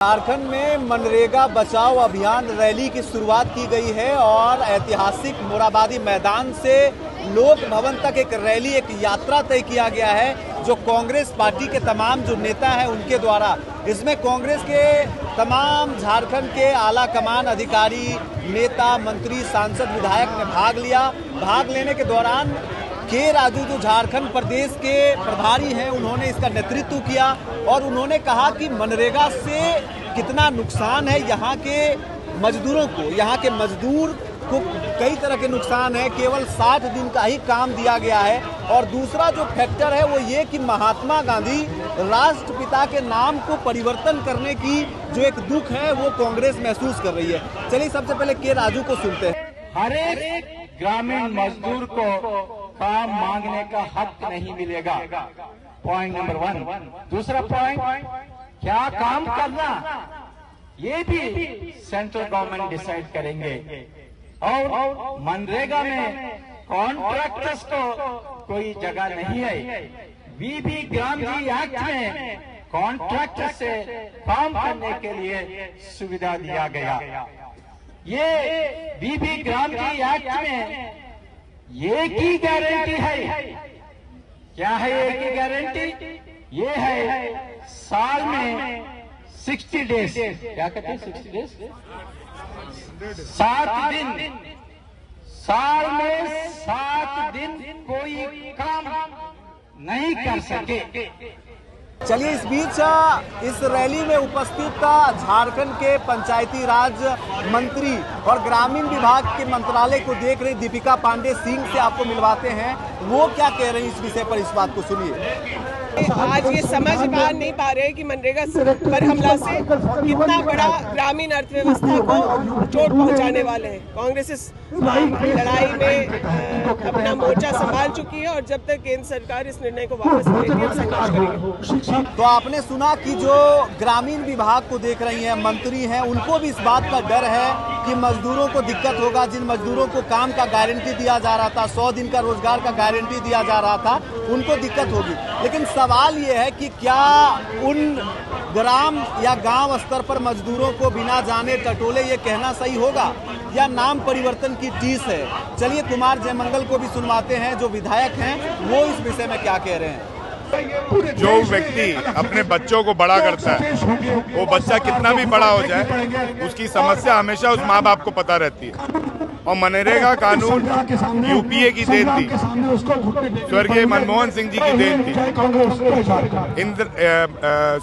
झारखंड में मनरेगा बचाओ अभियान रैली की शुरुआत की गई है और ऐतिहासिक मोराबादी मैदान से लोक भवन तक एक रैली, एक यात्रा तय किया गया है जो कांग्रेस पार्टी के तमाम जो नेता हैं उनके द्वारा। इसमें कांग्रेस के तमाम झारखंड के आला कमान अधिकारी, नेता, मंत्री, सांसद, विधायक ने भाग लिया। भाग लेने के दौरान के राजू जो झारखंड प्रदेश के प्रभारी हैं, उन्होंने इसका नेतृत्व किया और उन्होंने कहा कि मनरेगा से कितना नुकसान है यहाँ के मजदूरों को। यहाँ के मजदूर को कई तरह के नुकसान है, केवल 60 दिन का ही काम दिया गया है। और दूसरा जो फैक्टर है वो ये कि महात्मा गांधी राष्ट्रपिता के नाम को परिवर्तन करने की जो एक दुख है वो कांग्रेस महसूस कर रही है। चलिए सबसे पहले के राजू को सुनते हैं। हर एक ग्रामीण मजदूर को काम मांगने का हक नहीं मिलेगा, पॉइंट नंबर 1। दूसरा पॉइंट, क्या काम करना ये भी सेंट्रल गवर्नमेंट डिसाइड करेंगे। और मनरेगा में कॉन्ट्रैक्टर्स को कोई जगह नहीं है। वीबी ग्राम जी एक्ट में कॉन्ट्रैक्टर से काम करने के लिए सुविधा दिया गया। ये वीबी ग्राम जी एक्ट में ये की गारंटी है, क्या है ये की गारंटी? ये है साल में 60 डेज, क्या कहते हैं 60 डेज, 7 दिन, साल में 7 दिन कोई काम नहीं कर सके। चलिए इस बीच इस रैली में उपस्थित झारखंड के पंचायती राज मंत्री और ग्रामीण विभाग के मंत्रालय को देख रही दीपिका पांडे सिंह से आपको मिलवाते हैं। वो क्या कह रही हैं इस विषय पर, इस बात को सुनिए। आज ये समझ पा नहीं पा रहे कि मनरेगा पर हमला से कितना बड़ा ग्रामीण अर्थव्यवस्था को चोट पहुंचाने वाले हैं। कांग्रेस इस लड़ाई में अपना मोर्चा संभाल चुकी है और जब तक केंद्र सरकार इस निर्णय को वापस लेगी हम संघर्ष करेंगे। तो आपने सुना कि जो ग्रामीण विभाग को देख रही हैं, मंत्री हैं, उनको भी इस बात का डर है कि मजदूरों को दिक्कत होगा। जिन मजदूरों को काम का गारंटी दिया जा रहा था, 100 दिन का रोजगार का गारंटी दिया जा रहा था, उनको दिक्कत होगी। लेकिन सवाल ये है कि क्या उन ग्राम या गांव स्तर पर मजदूरों को बिना जाने टटोले ये कहना सही होगा या नाम परिवर्तन की टीस है? चलिए कुमार जयमंगल को भी सुनवाते हैं जो विधायक हैं, वो इस विषय में क्या कह रहे हैं। जो व्यक्ति अपने बच्चों को बड़ा करता है, वो बच्चा कितना भी बड़ा हो जाए, उसकी समस्या हमेशा उस माँ बाप को पता रहती है। और मनरेगा कानून यूपीए की देन थी, स्वर्गीय मनमोहन सिंह जी की देन थी,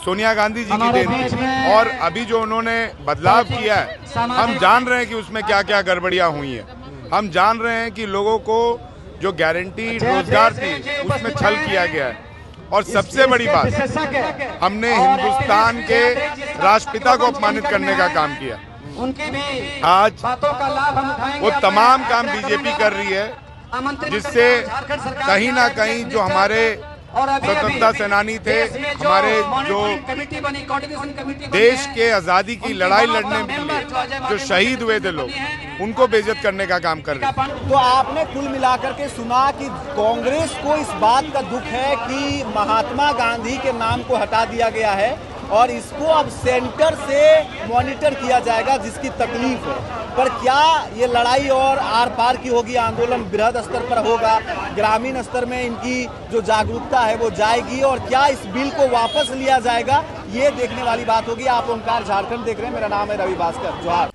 सोनिया गांधी जी की देन थी। और अभी जो उन्होंने बदलाव किया है, हम जान रहे हैं कि उसमें क्या क्या गड़बड़ियां हुई हैं। हम जान रहे हैं कि लोगों को जो गारंटी रोजगार थी उसमें छल किया गया है। और सबसे बड़ी बात, हमने हिंदुस्तान के राष्ट्रपिता को अपमानित करने का काम किया। आज वो तमाम काम बीजेपी कर रही है, जिससे कहीं ना कहीं जो हमारे स्वतंत्रता सेनानी थे, हमारे जो देश के आजादी की लड़ाई लड़ने में जो शहीद हुए थे लोग, उनको बेइज्जत करने का काम कर रहे हैं। तो आपने कुल मिलाकर के सुना कि कांग्रेस को इस बात का दुख है कि महात्मा गांधी के नाम को हटा दिया गया है और इसको अब सेंटर से मॉनिटर किया जाएगा, जिसकी तकलीफ है। पर क्या ये लड़ाई और आर पार की होगी, आंदोलन बृहद स्तर पर होगा, ग्रामीण स्तर में इनकी जो जागरूकता है वो जाएगी और क्या इस बिल को वापस लिया जाएगा, ये देखने वाली बात होगी। आप ओंकार झारखंड देख रहे हैं, मेरा नाम है रवि भास्कर। जोहार।